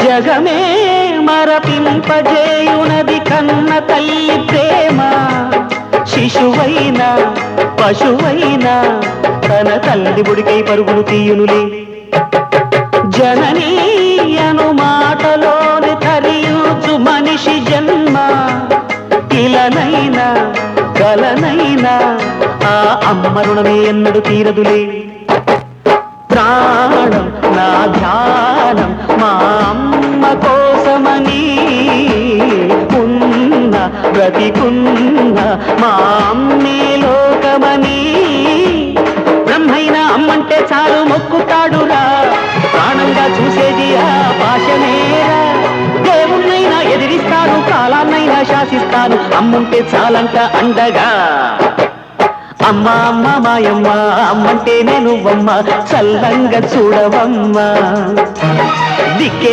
జగమే మరపింపజేయునది కన్న తల్లి ప్రేమ. శిశువైనా పశువైనా తన తల్లి బుడికై పరుగులు తీయునులే. జననీ అను మాటలోని ధరించు మనిషి జన్మ. ఇలనైనా కలనైనా ఆ అమ్మ రుణమే ఎన్నడు తీరదులే. ప్రాణం నా ధ్యానం మా అమ్మ కోసమని ఉన్న బ్రతికున్న మా అమ్మే లోకమని. బ్రహ్మైనా అమ్మంటే చాలు మొక్కుతాడురా, ప్రాణంగా చూసేది ఆ పాశమేరా. దేవుణ్ణైనా ఎదిరిస్తాను, కాలాన్నైనా శాసిస్తాను, అమ్ముంటే చాలంట అండగా. అమ్మ అమ్మ మాయమ్మ అమ్మంటే నేను అమ్మ, చల్లంగా చూడవమ్మ దిక్కే